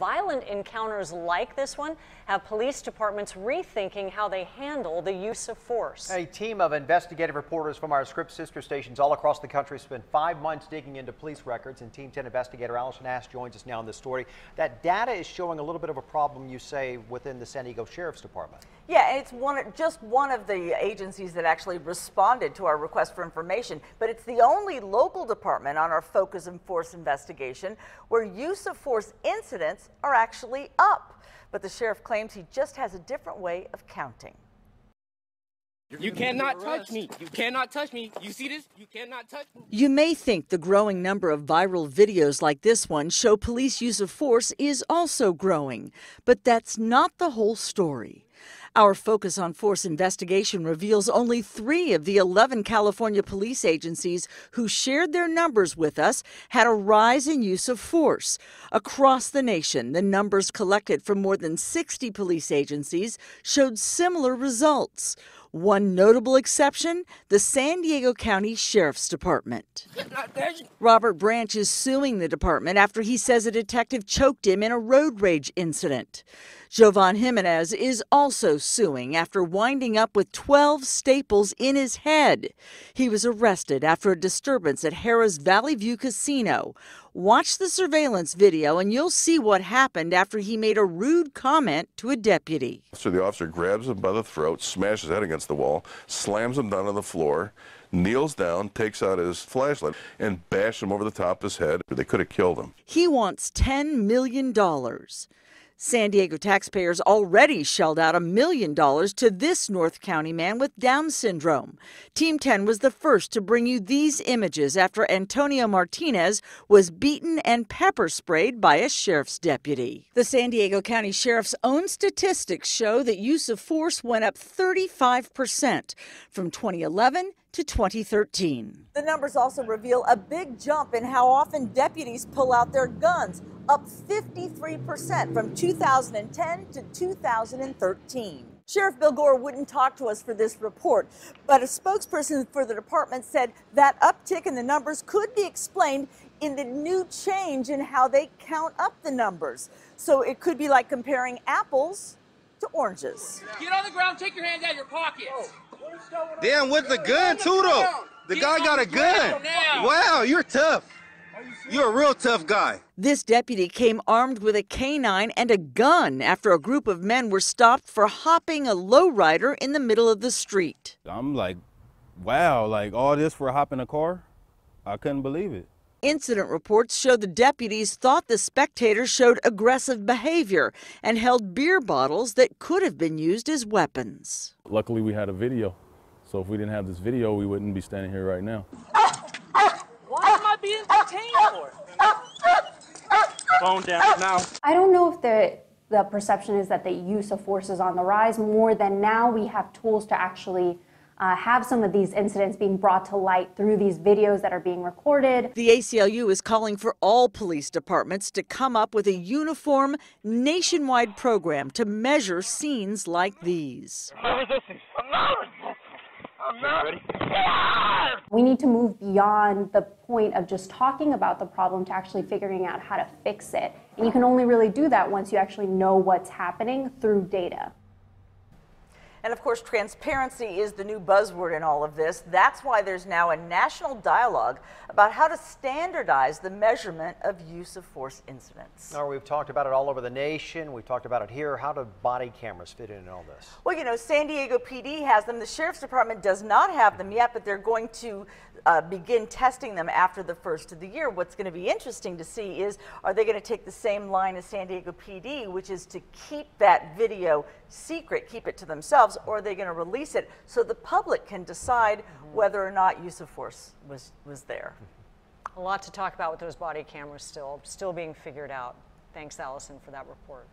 Violent encounters like this one have police departments rethinking how they handle the use of force. A team of investigative reporters from our Scripps sister stations all across the country spent 5 months digging into police records, and Team 10 investigator Allison Ash joins us now in this story. That data is showing a little bit of a problem, you say, within the San Diego Sheriff's Department. Yeah, it's just one of the agencies that actually responded to our request for information, but it's the only local department on our focus and force investigation where use of force incidents are actually up. But the sheriff claims he just has a different way of counting. You cannot touch me. You cannot touch me. You see this? You cannot touch me. You may think the growing number of viral videos like this one show police use of force is also growing, but that's not the whole story. Our Focus on Force investigation reveals only 3 of the 11 California police agencies who shared their numbers with us had a rise in use of force. Across the nation, the numbers collected from more than 60 police agencies showed similar results. One notable exception, the San Diego County Sheriff's Department. Robert Branch is suing the department after he says a detective choked him in a road rage incident. Jovan Jimenez is also suing after winding up with 12 staples in his head. He was arrested after a disturbance at Harrah's Valley View Casino. Watch the surveillance video and you'll see what happened after he made a rude comment to a deputy. So the officer grabs him by the throat, smashes his head against the wall, slams him down on the floor, kneels down, takes out his flashlight, and bashes him over the top of his head. They could have killed him. He wants $10 million. San Diego taxpayers already shelled out $1 million to this North County man with Down syndrome. Team 10 was the first to bring you these images after Antonio Martinez was beaten and pepper sprayed by a sheriff's deputy. The San Diego County Sheriff's own statistics show that use of force went up 35% from 2011 to 2013. The numbers also reveal a big jump in how often deputies pull out their guns, up 53% from 2010 to 2013. Sheriff Bill Gore wouldn't talk to us for this report, but a spokesperson for the department said that uptick in the numbers could be explained in the new change in how they count up the numbers. So it could be like comparing apples to oranges. Get on the ground, take your hands out of your pockets. Damn, with the gun too though. The guy got a gun. Wow, you're tough. You're a real tough guy. This deputy came armed with a canine and a gun after a group of men were stopped for hopping a lowrider in the middle of the street. I'm like, wow, like all this for hopping a car? I couldn't believe it. Incident reports show the deputies thought the spectators showed aggressive behavior and held beer bottles that could have been used as weapons. Luckily, we had a video. So if we didn't have this video, we wouldn't be standing here right now. Why am I being detained for? Phone down now. I don't know if the perception is that the use of force is on the rise more than now we have tools to actually have some of these incidents being brought to light through these videos that are being recorded. The ACLU is calling for all police departments to come up with a uniform, nationwide program to measure scenes like these. We need to move beyond the point of just talking about the problem to actually figuring out how to fix it. And you can only really do that once you actually know what's happening through data. And of course, transparency is the new buzzword in all of this. That's why there's now a national dialogue about how to standardize the measurement of use of force incidents. Now, we've talked about it all over the nation. We've talked about it here. How do body cameras fit in all this? Well, you know, San Diego PD has them. The Sheriff's Department does not have them yet, but they're going to begin testing them after the first of the year. What's going to be interesting to see is, are they going to take the same line as San Diego PD, which is to keep that video secret, keep it to themselves, or are they going to release it so the public can decide whether or not use of force was there? A lot to talk about with those body cameras still being figured out. Thanks, Allison, for that report.